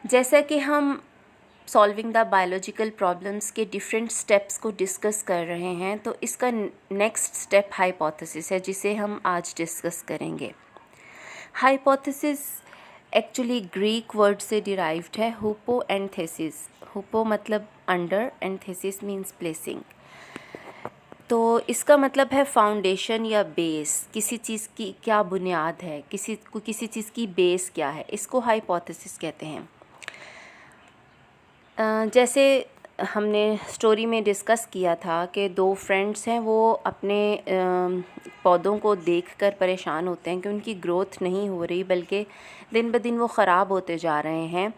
जैसा कि हम सॉल्विंग द बायोलॉजिकल प्रॉब्लम्स के डिफरेंट स्टेप्स को डिस्कस कर रहे हैं, तो इसका नेक्स्ट स्टेप हाइपोथेसिस है, जिसे हम आज डिस्कस करेंगे। हाइपोथेसिस एक्चुअली ग्रीक वर्ड से डिराइव्ड है, हुपो एंड थेसिस। हुपो मतलब under and thesis means placing. तो इसका मतलब है फाउंडेशन या बेस, किसी चीज़ की क्या बुनियाद है, किसी चीज़ की बेस क्या है, इसको हाइपोथेसिस कहते हैं। जैसे हमने स्टोरी में डिस्कस किया था कि दो फ्रेंड्स हैं, वो अपने पौधों को देखकर परेशान होते हैं कि उनकी ग्रोथ नहीं हो रही, बल्कि दिन ब दिन वो ख़राब होते जा रहे हैं।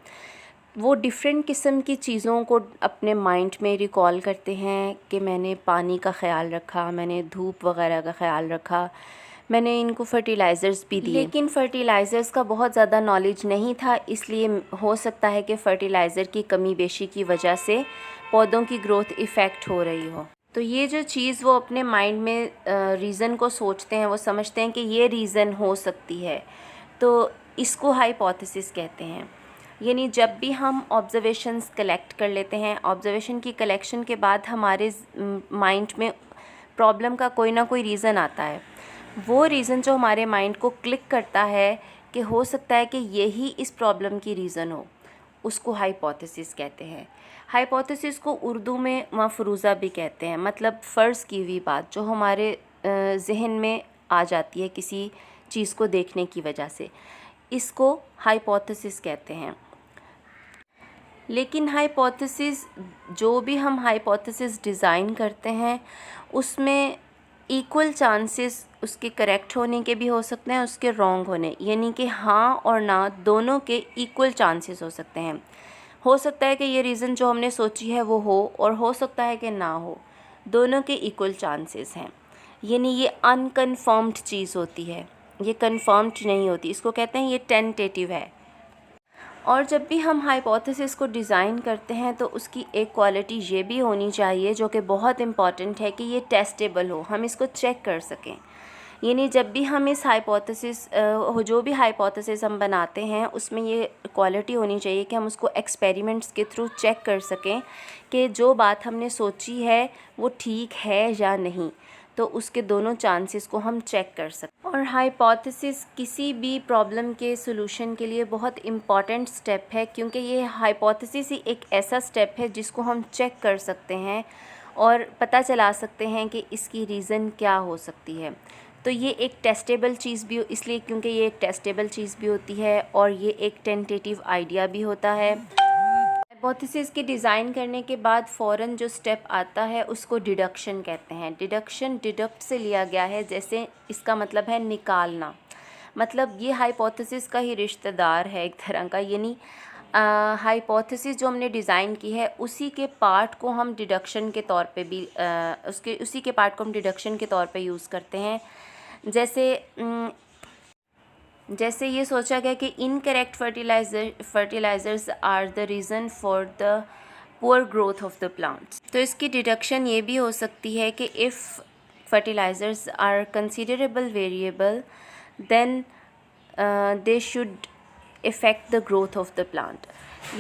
वो डिफरेंट किस्म की चीज़ों को अपने माइंड में रिकॉल करते हैं कि मैंने पानी का ख़्याल रखा, मैंने धूप वगैरह का ख़्याल रखा, मैंने इनको फर्टिलाइज़र्स भी दिए, लेकिन फर्टिलाइज़र्स का बहुत ज़्यादा नॉलेज नहीं था, इसलिए हो सकता है कि फ़र्टिलाइज़र की कमी बेशी की वजह से पौधों की ग्रोथ इफ़ेक्ट हो रही हो। तो ये जो चीज़ वो अपने माइंड में रीज़न को सोचते हैं, वो समझते हैं कि ये रीज़न हो सकती है, तो इसको हाइपोथेसिस कहते हैं। यानी जब भी हम ऑब्ज़र्वेशंस कलेक्ट कर लेते हैं, ऑब्ज़र्वेशन की कलेक्शन के बाद हमारे माइंड में प्रॉब्लम का कोई ना कोई रीज़न आता है। वो रीज़न जो हमारे माइंड को क्लिक करता है कि हो सकता है कि यही इस प्रॉब्लम की रीज़न हो, उसको हाइपोथेसिस कहते हैं। हाइपोथेसिस को उर्दू में मफरूज़ा भी कहते हैं, मतलब फ़र्ज़ की हुई बात जो हमारे ज़हन में आ जाती है किसी चीज़ को देखने की वजह से, इसको हाइपोथेसिस कहते हैं। लेकिन हाइपोथेसिस, जो भी हम हाइपोथेसिस डिज़ाइन करते हैं, उसमें इक्वल चांसेस उसके करेक्ट होने के भी हो सकते हैं, उसके रॉन्ग होने, यानी कि हाँ और ना दोनों के इक्वल चांसेस हो सकते हैं। हो सकता है कि ये रीज़न जो हमने सोची है वो हो, और हो सकता है कि ना हो, दोनों के इक्वल चांसेस हैं। यानी ये अनकन्फर्म्ड चीज़ होती है, ये कन्फर्म्ड नहीं होती, इसको कहते हैं ये टेंटेटिव है। और जब भी हम हाइपोथेसिस को डिज़ाइन करते हैं तो उसकी एक क्वालिटी ये भी होनी चाहिए, जो कि बहुत इम्पॉर्टेंट है, कि ये टेस्टेबल हो, हम इसको चेक कर सकें। यानी जब भी हम इस हाइपोथेसिस जो भी हाइपोथेसिस हम बनाते हैं, उसमें ये क्वालिटी होनी चाहिए कि हम उसको एक्सपेरिमेंट्स के थ्रू चेक कर सकें कि जो बात हमने सोची है वो ठीक है या नहीं, तो उसके दोनों चांसेस को हम चेक कर सकते हैं। और हाइपोथेसिस किसी भी प्रॉब्लम के सॉल्यूशन के लिए बहुत इम्पॉर्टेंट स्टेप है, क्योंकि ये हाइपोथेसिस ही एक ऐसा स्टेप है जिसको हम चेक कर सकते हैं और पता चला सकते हैं कि इसकी रीज़न क्या हो सकती है। तो ये एक टेस्टेबल चीज़ भी इसलिए क्योंकि ये एक टेस्टेबल चीज़ भी होती है, और ये एक टेंटेटिव आइडिया भी होता है। हाइपोथेसिस के डिज़ाइन करने के बाद फ़ौरन जो स्टेप आता है उसको डिडक्शन कहते हैं। डिडक्शन डिडक्ट से लिया गया है, जैसे इसका मतलब है निकालना, मतलब ये हाइपोथेसिस का ही रिश्तेदार है एक तरह का। यानी हाइपोथेसिस जो हमने डिज़ाइन की है, उसी के पार्ट को हम डिडक्शन के तौर पे भी उसी के पार्ट को हम डिडक्शन के तौर पे यूज़ करते हैं। जैसे ये सोचा गया कि incorrect fertilisers are the reason for the poor growth of the plants. तो इसकी डिडक्शन ये भी हो सकती है कि if fertilisers are considerable variable, then they should effect the growth of the plant.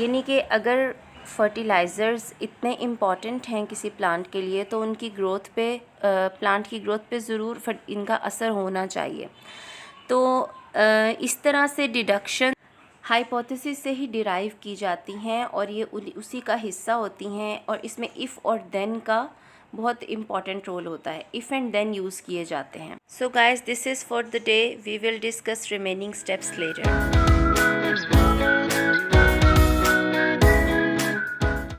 यानी कि अगर फर्टिलाइज़र्स इतने इम्पॉर्टेंट हैं किसी प्लांट के लिए, तो उनकी ग्रोथ पे प्लांट की ग्रोथ पे ज़रूर इनका असर होना चाहिए। तो इस तरह से डिडक्शन हाइपोथेसिस से ही डिराइव की जाती हैं, और ये उसी का हिस्सा होती हैं, और इसमें इफ़ और देन का बहुत इम्पॉर्टेंट रोल होता है। इफ़ एंड देन यूज़ किए जाते हैं। So guys, this is for the day. We will discuss remaining steps letter.